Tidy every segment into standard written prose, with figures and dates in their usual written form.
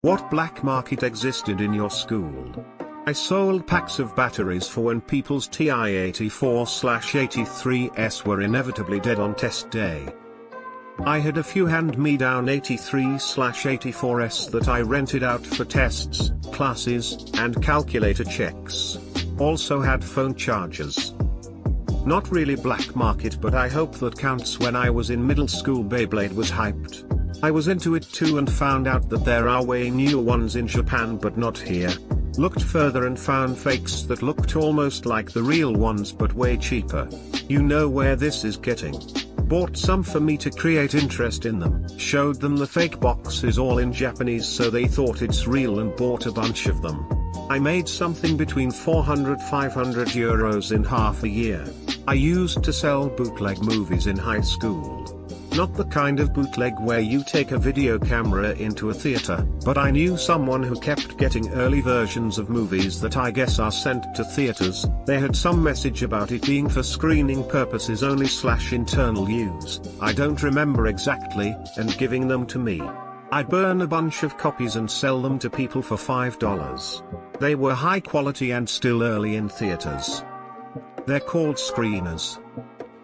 What black market existed in your school? I sold packs of batteries for when people's TI-84/83s were inevitably dead on test day. I had a few hand-me-down 83/84s that I rented out for tests, classes, and calculator checks. Also had phone chargers. Not really black market, but I hope that counts. When I was in middle school, Beyblade was hyped. I was into it too and found out that there are way newer ones in Japan but not here. Looked further and found fakes that looked almost like the real ones but way cheaper. You know where this is getting. Bought some for me to create interest in them. Showed them the fake boxes all in Japanese so they thought it's real and bought a bunch of them. I made something between 400–500 euros in half a year. I used to sell bootleg movies in high school. Not the kind of bootleg where you take a video camera into a theater, but I knew someone who kept getting early versions of movies that I guess are sent to theaters. They had some message about it being for screening purposes only/internal use, I don't remember exactly, and giving them to me. I'd burn a bunch of copies and sell them to people for $5. They were high quality and still early in theaters. They're called screeners.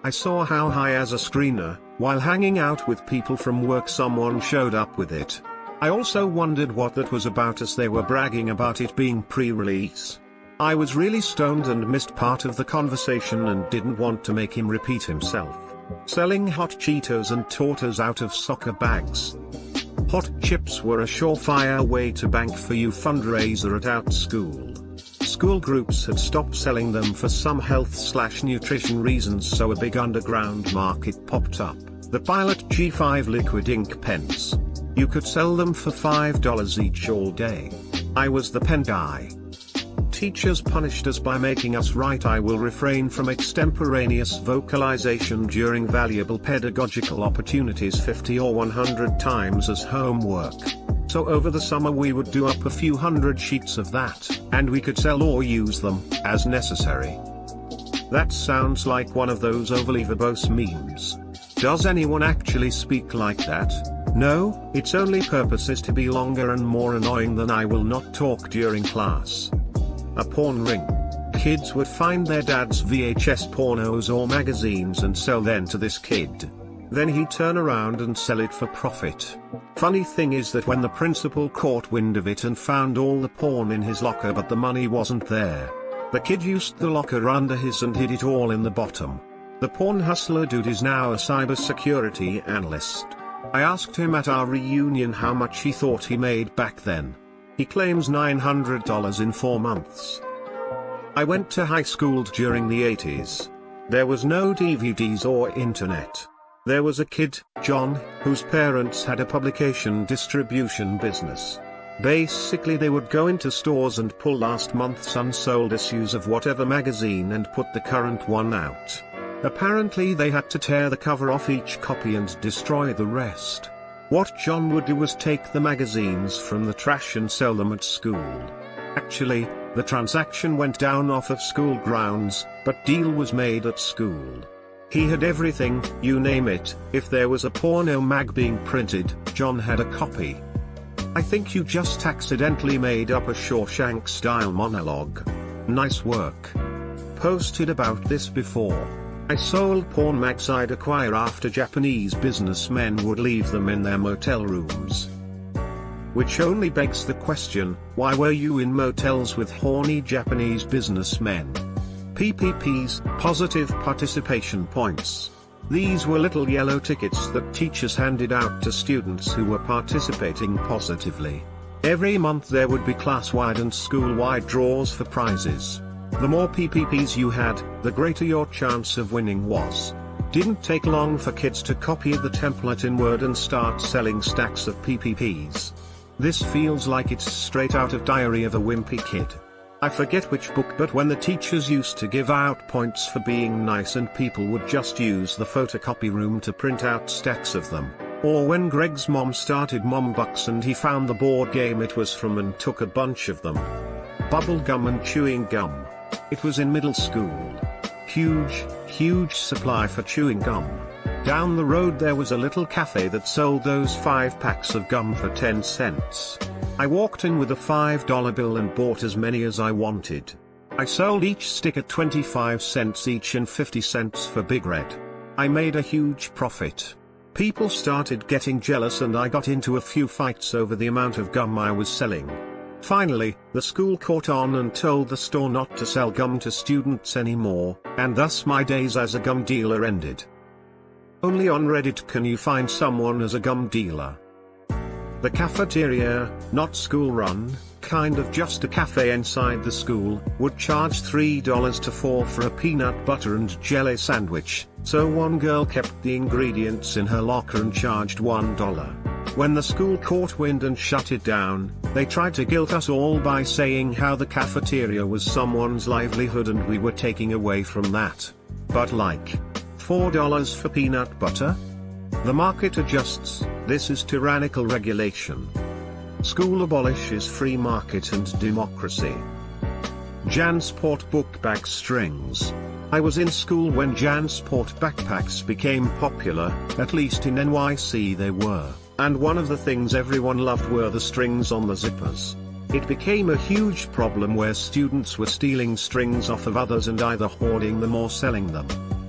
I saw how high as a screener. While hanging out with people from work, someone showed up with it. I also wondered what that was about, as they were bragging about it being pre-release. I was really stoned and missed part of the conversation and didn't want to make him repeat himself. Selling hot Cheetos and tortas out of soccer bags. Hot chips were a surefire way to bank for you fundraiser at out school. School groups had stopped selling them for some health/nutrition reasons, so a big underground market popped up. The Pilot G5 liquid ink pens. You could sell them for $5 each all day. I was the pen guy. Teachers punished us by making us write "I will refrain from extemporaneous vocalization during valuable pedagogical opportunities" 50 or 100 times as homework. So over the summer we would do up a few hundred sheets of that, and we could sell or use them, as necessary. That sounds like one of those overly verbose memes. Does anyone actually speak like that? No, its only purpose is to be longer and more annoying than "I will not talk during class." A porn ring. Kids would find their dad's VHS pornos or magazines and sell them to this kid. Then he'd turn around and sell it for profit. Funny thing is that when the principal caught wind of it and found all the porn in his locker but the money wasn't there, the kid used the locker under his and hid it all in the bottom. The porn hustler dude is now a cybersecurity analyst. I asked him at our reunion how much he thought he made back then. He claims $900 in 4 months. I went to high school during the 80s. There was no DVDs or internet. There was a kid, John, whose parents had a publication distribution business. Basically they would go into stores and pull last month's unsold issues of whatever magazine and put the current one out. Apparently they had to tear the cover off each copy and destroy the rest. What John would do was take the magazines from the trash and sell them at school. Actually, the transaction went down off of school grounds, but deal was made at school. He had everything, you name it. If there was a porno mag being printed, John had a copy. I think you just accidentally made up a Shawshank-style monologue. Nice work. Posted about this before. I sold porn mags I'd acquire after Japanese businessmen would leave them in their motel rooms. Which only begs the question, why were you in motels with horny Japanese businessmen? PPPs, positive participation points. These were little yellow tickets that teachers handed out to students who were participating positively. Every month there would be class-wide and school-wide draws for prizes. The more PPPs you had, the greater your chance of winning was. Didn't take long for kids to copy the template in Word and start selling stacks of PPPs. This feels like it's straight out of Diary of a Wimpy Kid. I forget which book, but when the teachers used to give out points for being nice and people would just use the photocopy room to print out stacks of them. Or when Greg's mom started Mom Bucks and he found the board game it was from and took a bunch of them. Bubble gum and chewing gum. It was in middle school. Huge supply for chewing gum. Down the road there was a little cafe that sold those 5 packs of gum for 10 cents. I walked in with a $5 bill and bought as many as I wanted. I sold each stick at 25 cents each and 50 cents for Big Red. I made a huge profit. People started getting jealous and I got into a few fights over the amount of gum I was selling. Finally, the school caught on and told the store not to sell gum to students anymore, and thus my days as a gum dealer ended. Only on Reddit can you find someone as a gum dealer. The cafeteria, not school run, kind of just a cafe inside the school, would charge $3 to $4 for a peanut butter and jelly sandwich, so one girl kept the ingredients in her locker and charged $1. When the school caught wind and shut it down, they tried to guilt us all by saying how the cafeteria was someone's livelihood and we were taking away from that. But like, $4 for peanut butter? The market adjusts. This is tyrannical regulation. School abolishes free market and democracy. JanSport book bag strings. I was in school when JanSport backpacks became popular, at least in NYC they were, and one of the things everyone loved were the strings on the zippers. It became a huge problem where students were stealing strings off of others and either hoarding them or selling them.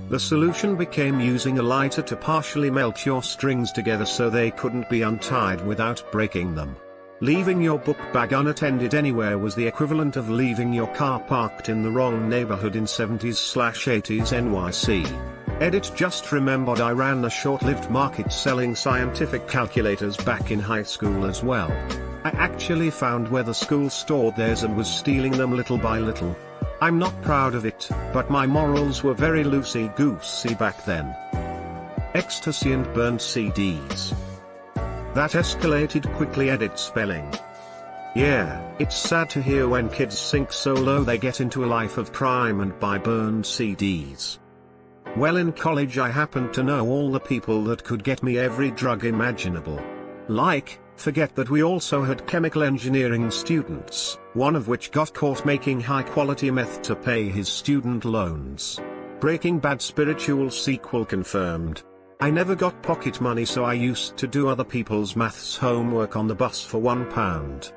The solution became using a lighter to partially melt your strings together so they couldn't be untied without breaking them. Leaving your book bag unattended anywhere was the equivalent of leaving your car parked in the wrong neighborhood in 70s/80s NYC. Edit just remembered I ran a short-lived market selling scientific calculators back in high school as well. I actually found where the school stored theirs and was stealing them little by little. I'm not proud of it, but my morals were very loosey-goosey back then. Ecstasy and burned CDs. That escalated quickly. Edit spelling. Yeah, it's sad to hear when kids sink so low they get into a life of crime and buy burned CDs. Well, in college I happened to know all the people that could get me every drug imaginable. Like, forget that we also had chemical engineering students, one of which got caught making high-quality meth to pay his student loans. Breaking Bad spiritual sequel confirmed. I never got pocket money, so I used to do other people's maths homework on the bus for £1.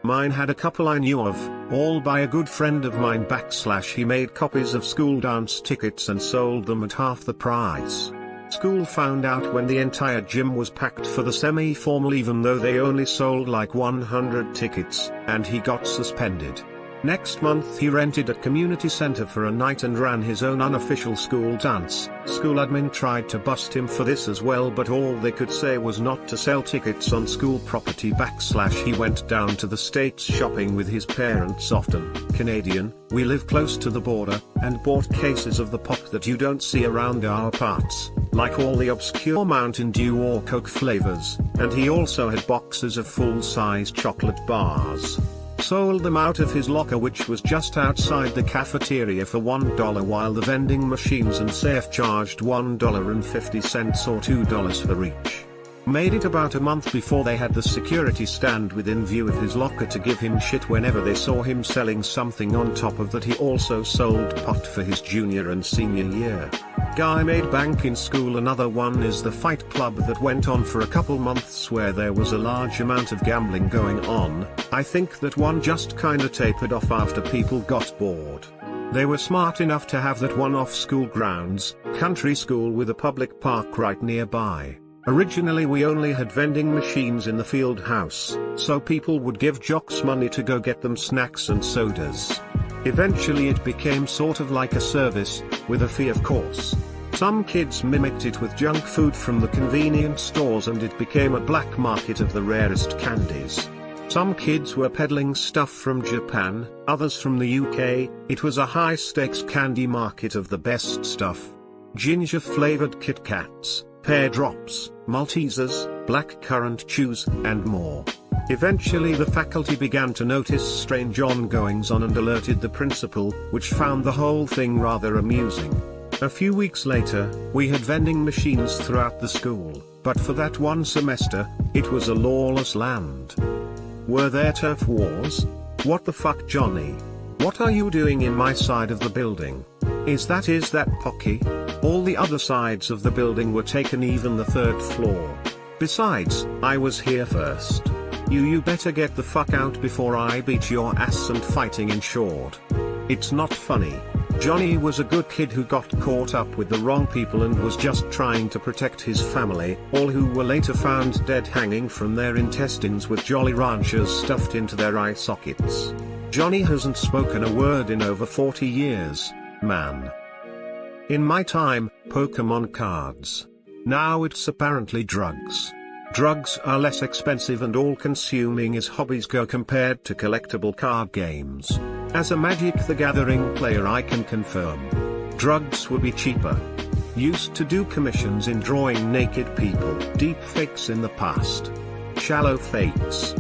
Mine had a couple I knew of, all by a good friend of mine / he made copies of school dance tickets and sold them at half the price. School found out when the entire gym was packed for the semi-formal even though they only sold like 100 tickets, and he got suspended. Next month he rented a community center for a night and ran his own unofficial school dance. School admin tried to bust him for this as well, but all they could say was not to sell tickets on school property / he went down to the States shopping with his parents often, Canadian, we live close to the border, and bought cases of the pop that you don't see around our parts, like all the obscure Mountain Dew or Coke flavors, and he also had boxes of full-size chocolate bars. Sold them out of his locker, which was just outside the cafeteria, for $1 while the vending machines and safe charged $1.50 or $2 for each. Made it about a month before they had the security stand within view of his locker to give him shit whenever they saw him selling something. On top of that, he also sold pot for his junior and senior year. Guy made bank in school. Another one is the Fight Club that went on for a couple months where there was a large amount of gambling going on. I think that one just kinda tapered off after people got bored. They were smart enough to have that one off school grounds, country school with a public park right nearby. Originally we only had vending machines in the field house, so people would give jocks money to go get them snacks and sodas. Eventually it became sort of like a service, with a fee of course. Some kids mimicked it with junk food from the convenience stores and it became a black market of the rarest candies. Some kids were peddling stuff from Japan, others from the UK. It was a high-stakes candy market of the best stuff. Ginger-flavored Kit Kats, pear drops, Maltesers, black currant chews, and more. Eventually the faculty began to notice strange ongoings on and alerted the principal, which found the whole thing rather amusing. A few weeks later, we had vending machines throughout the school, but for that one semester, it was a lawless land. Were there turf wars? What the fuck, Johnny? What are you doing in my side of the building? Is that Pocky? All the other sides of the building were taken, even the third floor. Besides, I was here first. You better get the fuck out before I beat your ass, and fighting ensured. It's not funny. Johnny was a good kid who got caught up with the wrong people and was just trying to protect his family, all who were later found dead hanging from their intestines with Jolly Ranchers stuffed into their eye sockets. Johnny hasn't spoken a word in over 40 years, man. In my time, Pokemon cards. Now it's apparently drugs. Drugs are less expensive and all-consuming as hobbies go compared to collectible card games. As a Magic the Gathering player, I can confirm. Drugs would be cheaper. Used to do commissions in drawing naked people. Deep fakes in the past. Shallow fakes.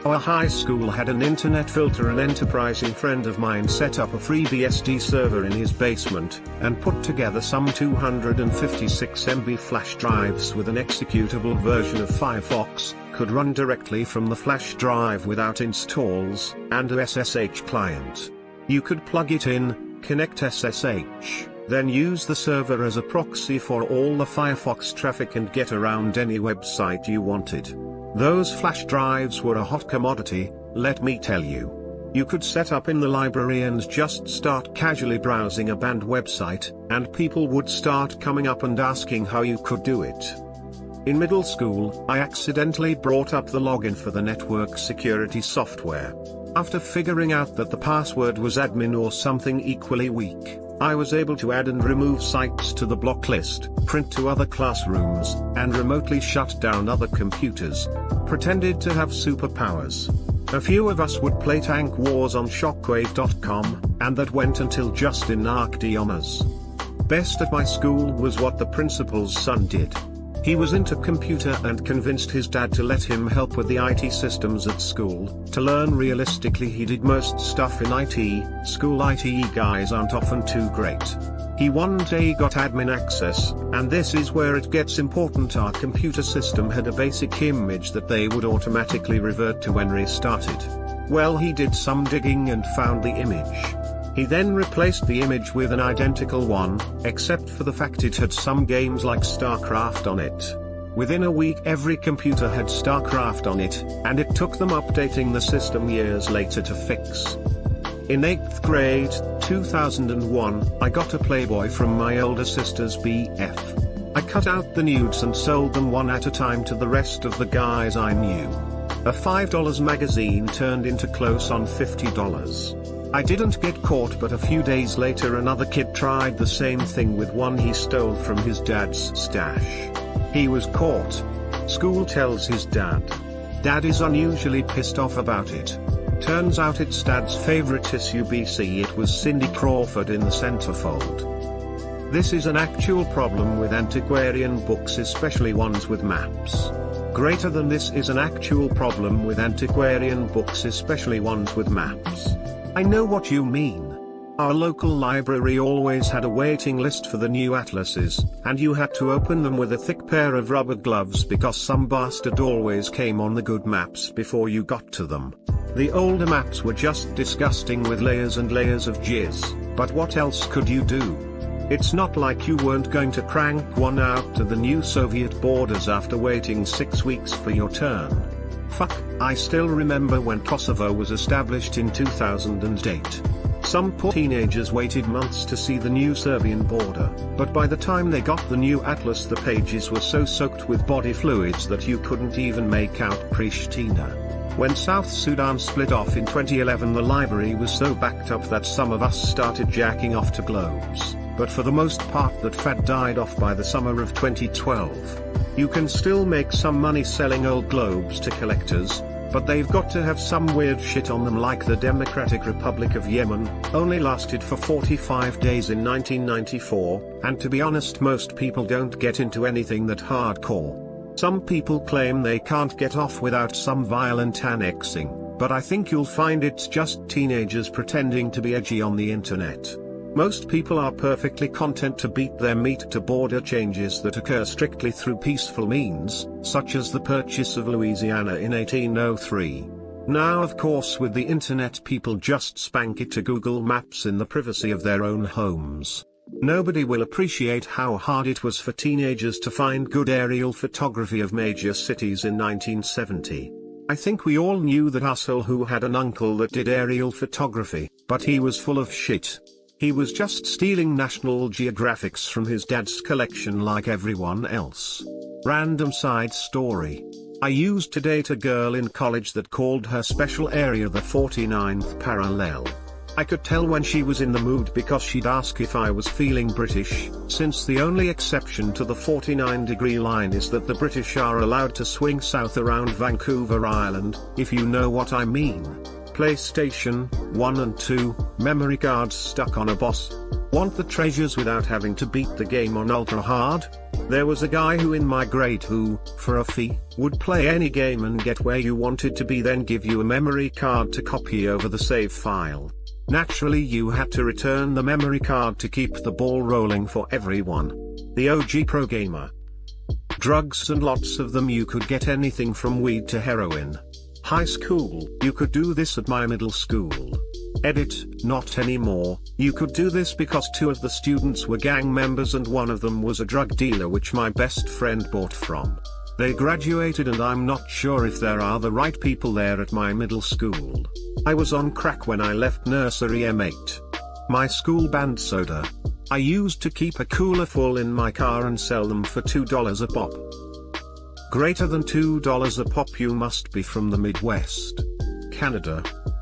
Our high school had an internet filter. An enterprising friend of mine set up a free BSD server in his basement, and put together some 256 MB flash drives with an executable version of Firefox, could run directly from the flash drive without installs, and a SSH client. You could plug it in, connect SSH, then use the server as a proxy for all the Firefox traffic and get around any website you wanted. Those flash drives were a hot commodity, let me tell you. You could set up in the library and just start casually browsing a banned website, and people would start coming up and asking how you could do it. In middle school, I accidentally brought up the login for the network security software. After figuring out that the password was admin or something equally weak, I was able to add and remove sites to the block list, print to other classrooms, and remotely shut down other computers. Pretended to have superpowers. A few of us would play Tank Wars on Shockwave.com, and that went until Justin narked on us. Best at my school was what the principal's son did. He was into computer and convinced his dad to let him help with the IT systems at school. To learn realistically, he did most stuff in IT. School IT guys aren't often too great. He one day got admin access, and this is where it gets important. Our computer system had a basic image that they would automatically revert to when restarted. Well, he did some digging and found the image. He then replaced the image with an identical one, except for the fact it had some games like StarCraft on it. Within a week every computer had StarCraft on it, and it took them updating the system years later to fix. In 8th grade, 2001, I got a Playboy from my older sister's BF. I cut out the nudes and sold them one at a time to the rest of the guys I knew. A $5 magazine turned into close on $50. I didn't get caught, but a few days later another kid tried the same thing with one he stole from his dad's stash. He was caught. School tells his dad. Dad is unusually pissed off about it. Turns out it's dad's favorite SUBC. It was Cindy Crawford in the centerfold. This is an actual problem with antiquarian books, especially ones with maps. Greater than this is an actual problem with antiquarian books, especially ones with maps. I know what you mean. Our local library always had a waiting list for the new atlases, and you had to open them with a thick pair of rubber gloves because some bastard always came on the good maps before you got to them. The older maps were just disgusting with layers and layers of jizz, but what else could you do? It's not like you weren't going to crank one out to the new Soviet borders after waiting 6 weeks for your turn. Fuck, I still remember when Kosovo was established in 2008. Some poor teenagers waited months to see the new Serbian border, but by the time they got the new atlas the pages were so soaked with body fluids that you couldn't even make out Pristina. When South Sudan split off in 2011, the library was so backed up that some of us started jacking off to globes, but for the most part that fad died off by the summer of 2012. You can still make some money selling old globes to collectors, but they've got to have some weird shit on them, like the Democratic Republic of Yemen, only lasted for 45 days in 1994, and to be honest, most people don't get into anything that hardcore. Some people claim they can't get off without some violent annexing, but I think you'll find it's just teenagers pretending to be edgy on the internet. Most people are perfectly content to beat their meat to border changes that occur strictly through peaceful means, such as the purchase of Louisiana in 1803. Now of course with the internet people just spank it to Google Maps in the privacy of their own homes. Nobody will appreciate how hard it was for teenagers to find good aerial photography of major cities in 1970. I think we all knew that asshole who had an uncle that did aerial photography, but he was full of shit. He was just stealing National Geographics from his dad's collection like everyone else. Random side story. I used to date a girl in college that called her special area the 49th parallel. I could tell when she was in the mood because she'd ask if I was feeling British, since the only exception to the 49-degree line is that the British are allowed to swing south around Vancouver Island, if you know what I mean. PlayStation 1 and 2, memory cards stuck on a boss. Want the treasures without having to beat the game on ultra hard? There was a guy who in my grade who, for a fee, would play any game and get where you wanted to be, then give you a memory card to copy over the save file. Naturally you had to return the memory card to keep the ball rolling for everyone. The OG pro gamer. Drugs and lots of them. You could get anything from weed to heroin. High school, you could do this at my middle school. Edit, not anymore. You could do this because 2 of the students were gang members and one of them was a drug dealer which my best friend bought from. They graduated and I'm not sure if there are the right people there at my middle school. I was on crack when I left nursery M8. My school banned soda. I used to keep a cooler full in my car and sell them for $2 a pop. Greater than $2 a pop. You must be from the Midwest. Canada.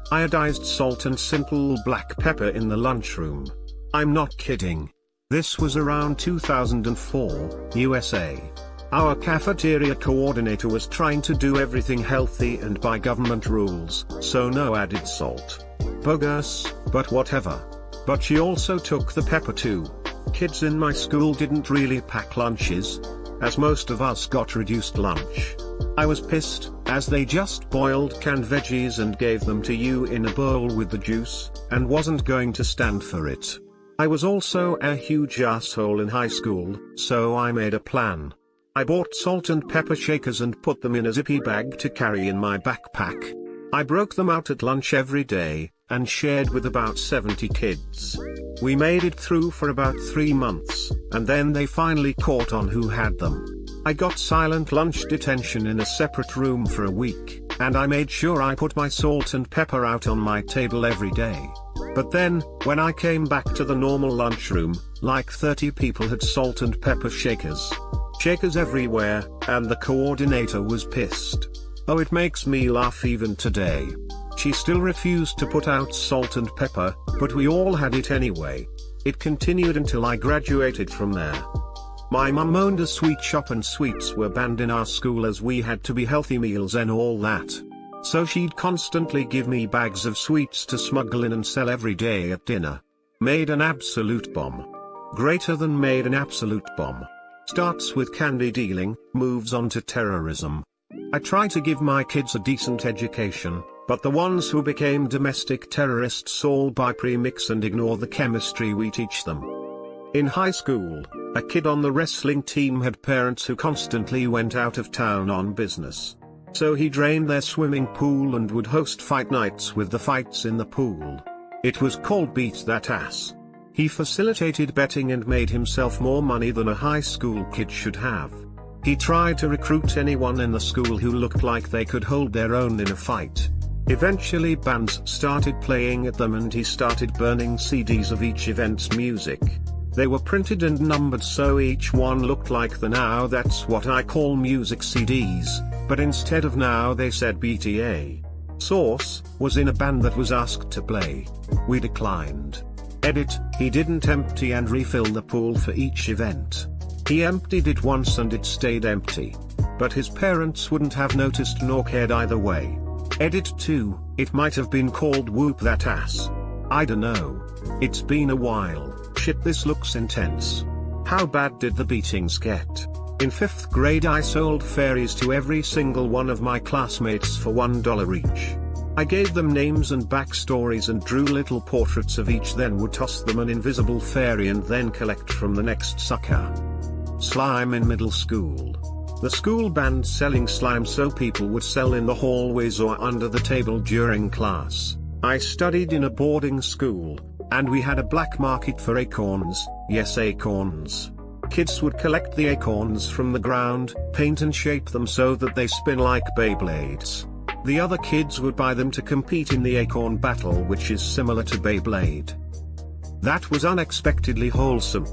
Iodized salt and simple black pepper in the lunchroom. I'm not kidding. This was around 2004, USA. Our cafeteria coordinator was trying to do everything healthy and by government rules, so no added salt. Bogus, but whatever. But she also took the pepper too. Kids in my school didn't really pack lunches, as most of us got reduced lunch. I was pissed, as they just boiled canned veggies and gave them to you in a bowl with the juice, and wasn't going to stand for it. I was also a huge asshole in high school, so I made a plan. I bought salt and pepper shakers and put them in a zippy bag to carry in my backpack. I broke them out at lunch every day, and shared with about 70 kids. We made it through for about 3 months, and then they finally caught on who had them. I got silent lunch detention in a separate room for a week, and I made sure I put my salt and pepper out on my table every day. But then, when I came back to the normal lunchroom, like 30 people had salt and pepper shakers. Shakers everywhere, and the coordinator was pissed. Oh, it makes me laugh even today. She still refused to put out salt and pepper, but we all had it anyway. It continued until I graduated from there. My mum owned a sweet shop and sweets were banned in our school as we had to be healthy meals and all that. So she'd constantly give me bags of sweets to smuggle in and sell every day at dinner. Made an absolute bomb. Greater than made an absolute bomb. Starts with candy dealing, moves on to terrorism. I try to give my kids a decent education, but the ones who became domestic terrorists all buy premix and ignore the chemistry we teach them. In high school, a kid on the wrestling team had parents who constantly went out of town on business. So he drained their swimming pool and would host fight nights with the fights in the pool. It was called Beat That Ass. He facilitated betting and made himself more money than a high school kid should have. He tried to recruit anyone in the school who looked like they could hold their own in a fight. Eventually bands started playing at them and he started burning CDs of each event's music. They were printed and numbered so each one looked like the Now That's What I Call Music CDs, but instead of Now they said BTA. Source, was in a band that was asked to play. We declined. Edit, he didn't empty and refill the pool for each event. He emptied it once and it stayed empty. But his parents wouldn't have noticed nor cared either way. Edit 2, it might have been called Whoop That Ass. I dunno. It's been a while. Shit, this looks intense. How bad did the beatings get? In 5th grade I sold fairies to every single one of my classmates for $1 each. I gave them names and backstories and drew little portraits of each, then would toss them an invisible fairy and then collect from the next sucker. Slime in middle school. The school banned selling slime so people would sell in the hallways or under the table during class. I studied in a boarding school, and we had a black market for acorns, yes acorns. Kids would collect the acorns from the ground, paint and shape them so that they spin like Beyblades. The other kids would buy them to compete in the Acorn Battle, which is similar to Beyblade. That was unexpectedly wholesome.